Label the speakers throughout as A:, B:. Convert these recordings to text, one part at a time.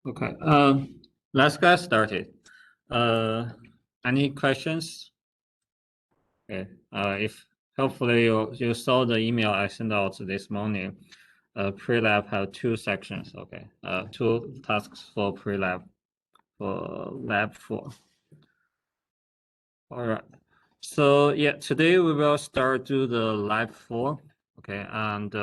A: Okay, let's get started. Any questions? Okay, if hopefully you saw the email I sent out this morning. Pre-lab have two sections. Okay, two tasks for pre-lab for lab 4. All right. So yeah, today we will start do the lab 4. Okay, and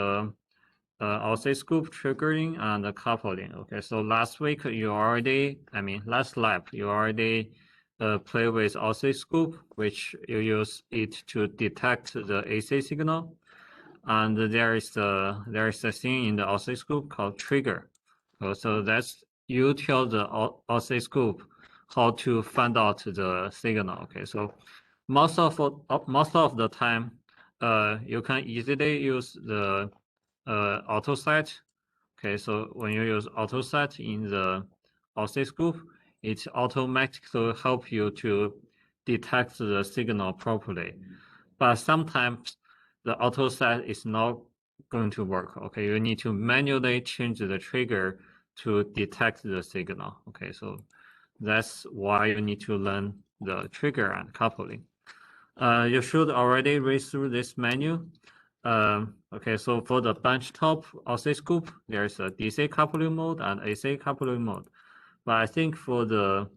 A: I'll say scoop triggering and coupling. Okay, so last week last lab you already play with oscilloscope, which you use it to detect the AC signal, and there is a thing in the oscilloscope called trigger. So that's you tell the oscilloscope how to find out the signal. Okay, so most of the time, you can easily use the auto set. Okay, so when you use auto set in the oscilloscope, it automatically help you to detect the signal properly. But sometimes the auto set is not going to work. Okay, you need to manually change the trigger to detect the signal. Okay, so that's why you need to learn the trigger and coupling. You should already read through this menu. Okay, so for the benchtop oscilloscope, there's a DC coupling mode and AC coupling mode. But I think for the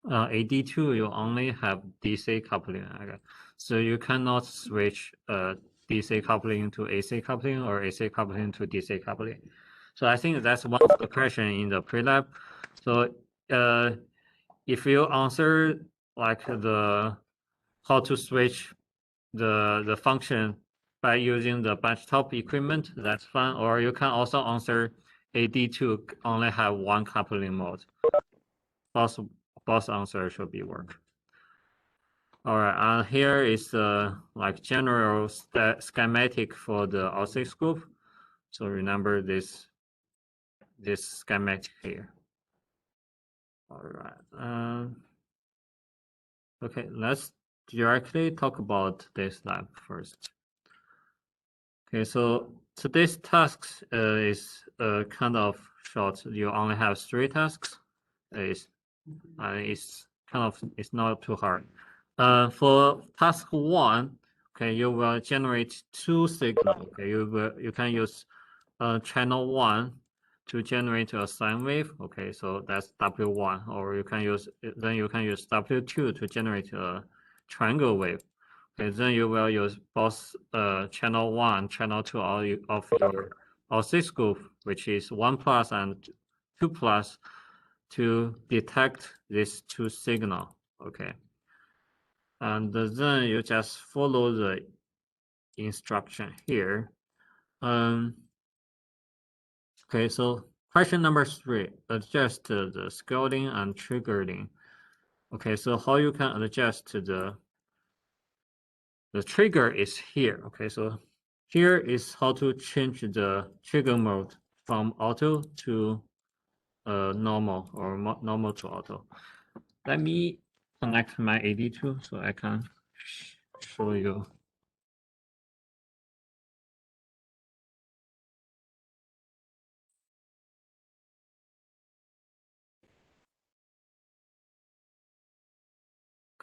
A: AD2, you only have DC coupling. Okay. So you cannot switch DC coupling to AC coupling or AC coupling to DC coupling. So I think that's one of the questions in the pre-lab. So if you answer like the how to switch the function by using the benchtop equipment, that's fine. Or you can also answer AD2 only have one coupling mode. Both answer should be work. All right, and here is the like general schematic for the oscilloscope. So remember this schematic here. All right. Okay, let's directly talk about this lab first. Okay, so today's tasks is kind of short. You only have 3 tasks. It's it's not too hard. For task 1, okay, you will generate 2 signals. Okay, you can use channel 1 to generate a sine wave. Okay, so that's W1, or you can use W2 to generate a triangle wave. Okay, then you will use both channel 1, channel 2 of your oscilloscope, which is 1 plus and 2 plus, to detect these 2 signals. Okay, and then you just follow the instruction here. Okay, so question number 3, adjust the scaling and triggering. Okay, so how you can adjust the trigger is here. Okay, so here is how to change the trigger mode from auto to normal, or normal to auto. Let me connect my AD2 so I can show you.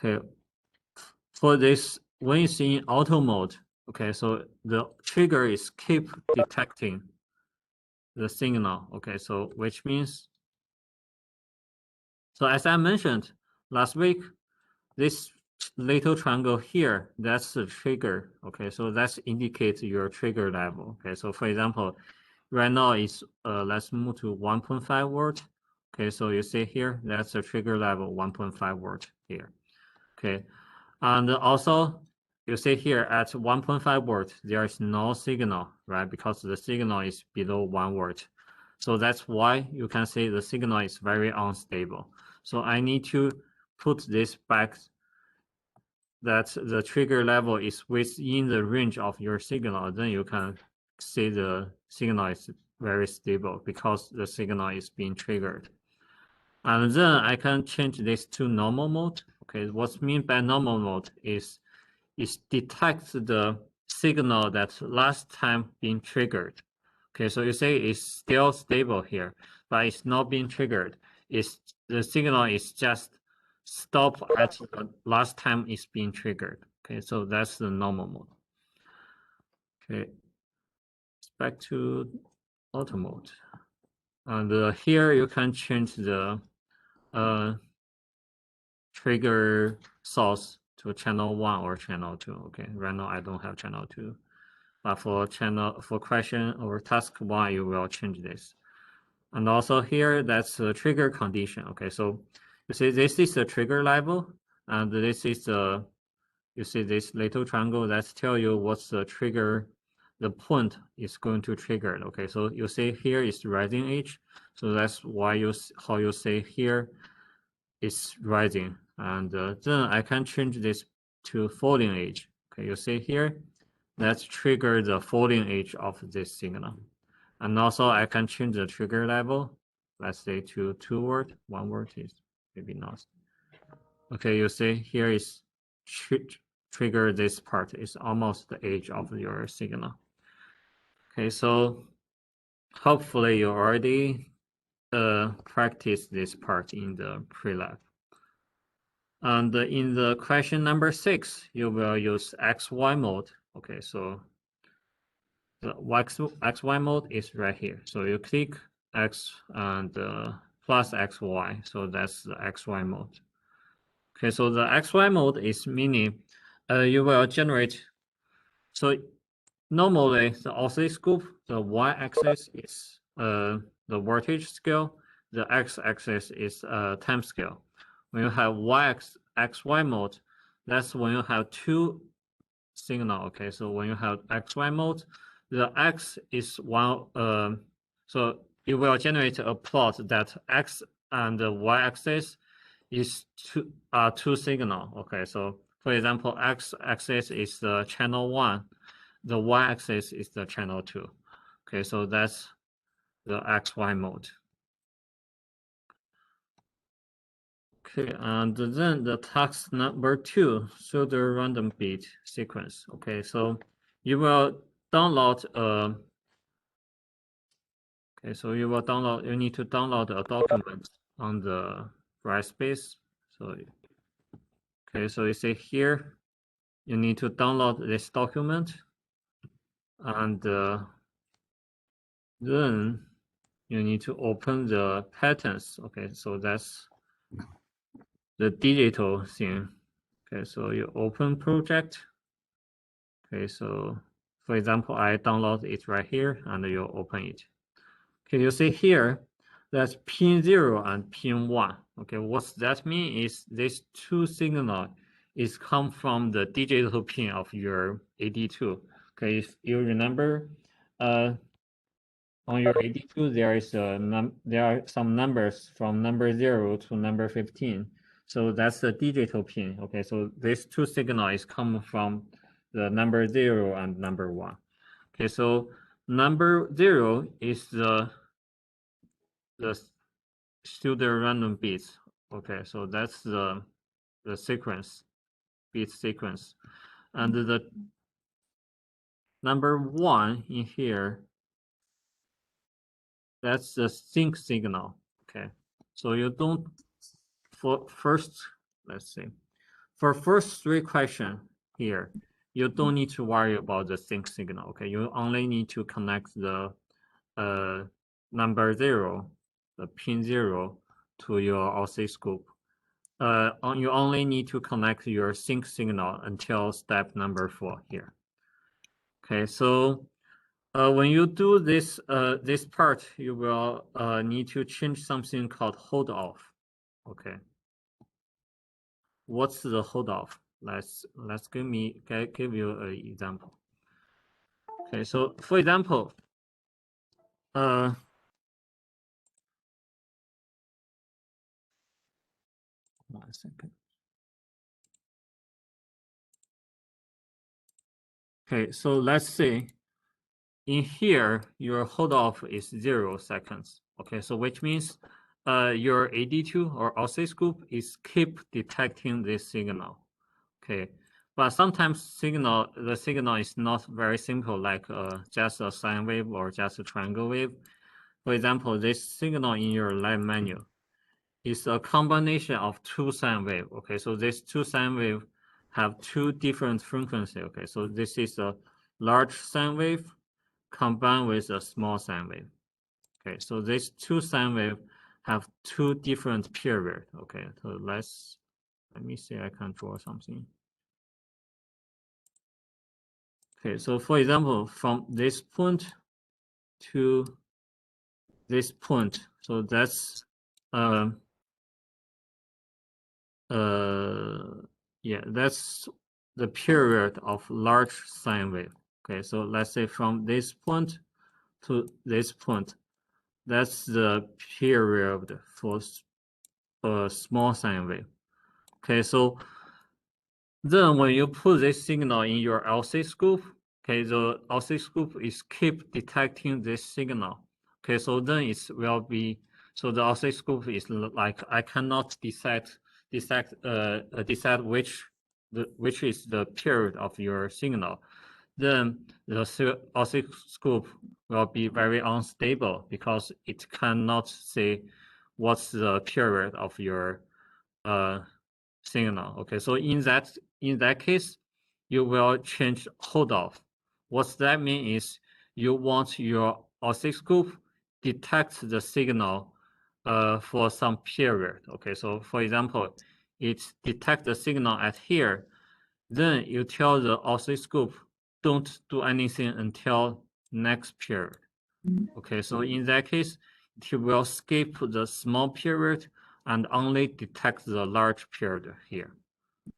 A: Okay, for this, when it's in auto mode, okay, so the trigger is keep detecting the signal. Okay, so which means, so as I mentioned last week, this little triangle here, that's the trigger. Okay, so that indicates your trigger level. Okay, so for example, right now it's let's move to 1.5 volt. Okay, so you see here, that's the trigger level 1.5 volt here. Okay, and also you see here at 1.5 volt, there is no signal, right? Because the signal is below 1 volt. So that's why you can see the signal is very unstable. So I need to put this back, that the trigger level is within the range of your signal. Then you can see the signal is very stable because the signal is being triggered. And then I can change this to normal mode. Okay, what's meant by normal mode is it detects the signal that last time being triggered. Okay, so you say it's still stable here, but it's not being triggered. The signal is just stop at the last time it's being triggered. Okay, so that's the normal mode. Okay, back to auto mode. And here you can change the trigger source to channel 1 or channel 2. Okay, right now I don't have channel 2. But for question or task 1, you will change this. And also here, that's a trigger condition. Okay, so you see this is the trigger level, and this is the, you see this little triangle that tell you what's the trigger, the point is going to trigger. Okay, so you see here is rising edge, so that's why how you say here is rising, and then I can change this to falling edge. Okay, you see here, let's trigger the falling edge of this signal. And also I can change the trigger level, let's say to 2 word, 1 word is maybe not. Okay, you see here is trigger this part is almost the edge of your signal. Okay, so hopefully you already practice this part in the pre-lab. And in the question number 6, you will use XY mode. Okay, so the XY mode is right here. So you click X and plus XY. So that's the XY mode. Okay, so the XY mode is meaning you will generate. So normally the oscilloscope, the Y-axis is the voltage scale, the X-axis is time scale. When you have XY mode, that's when you have two signal. Okay, so when you have XY mode, the X is one. So it will generate a plot that X and the Y-axis is two signal. Okay, so for example, X-axis is the channel 1, the Y-axis is the channel 2. Okay, so that's the XY mode. Okay, and then the task number 2, show the random bit sequence. Okay, so you will download okay, so you need to download a document on the Brightspace. So okay, so you see here, you need to download this document, and then you need to open the patterns. Okay, so that's the digital thing. Okay, so you open project. Okay, so for example, I download it right here, and you open it. Okay, you see here, that's pin 0 and pin 1. Okay, what that mean is these two signal is come from the digital pin of your AD2. Okay, if you remember, on your AD2 there is there are some numbers from number 0 to number 15. So that's the digital pin. Okay, so these two signal is come from the number 0 and number 1. Okay, so number 0 is the pseudo random bits. Okay, so that's the sequence, bit sequence. And the number 1 in here, that's the sync signal. Okay, so you don't, for first, let's see, for first 3 questions here, you don't need to worry about the sync signal. Okay, you only need to connect the number 0, the pin 0 to your oscilloscope. You only need to connect your sync signal until step number 4 here. Okay, so when you do this this part, you will need to change something called hold off. Okay, what's the hold off? Let's give you an example. Okay, so for example, 1 second. Okay, so let's say in here, your hold off is 0 seconds. Okay, so which means your AD2 or oscilloscope is keep detecting this signal. Okay, But sometimes the signal is not very simple, like just a sine wave or just a triangle wave. For example, this signal in your lab menu is a combination of two sine wave. Okay, so these two sine wave have two different frequency. Okay, so this is a large sine wave combined with a small sine wave. Okay, so these two sine wave have two different period. Okay, so let me see, I can draw something. Okay, so for example, from this point to this point, so that's yeah, that's the period of large sine wave. Okay, so let's say from this point to this point, that's the period for a small sine wave. Okay, so then when you put this signal in your oscilloscope, okay, the oscilloscope is keep detecting this signal. Okay, so then it will be, so the oscilloscope is like, I cannot decide which is the period of your signal. Then the oscilloscope will be very unstable because it cannot say what's the period of your signal. Okay, so in that case, you will change hold off. What that means is you want your oscilloscope detect the signal for some period. Okay, so for example, it detects the signal at here, then you tell the oscilloscope don't do anything until next period. Okay, so in that case, it will skip the small period and only detect the large period here.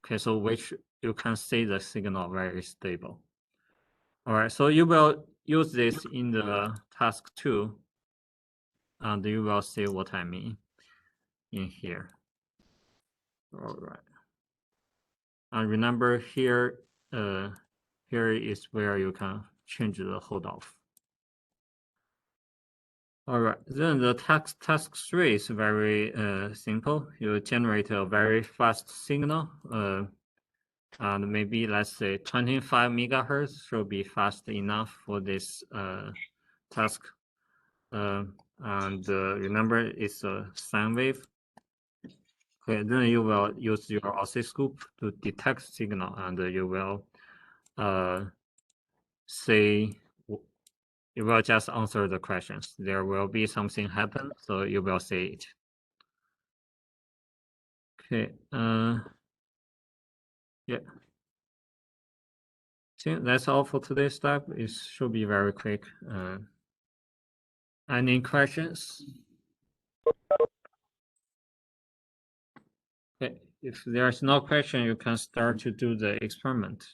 A: Okay, so which you can see the signal very stable. All right, so you will use this in the task 2, and you will see what I mean in here. All right. And remember here, here is where you can change the hold off. All right, then the task 3 is very simple. You generate a very fast signal, and maybe let's say 25 megahertz should be fast enough for this task. And remember, it's a sine wave. Okay, then you will use your oscilloscope to detect signal, and you will say, you will just answer the questions. There will be something happen, so you will say it. Okay, yeah. I think that's all for today's step. It should be very quick. Any questions? Okay, if there's no question, you can start to do the experiment.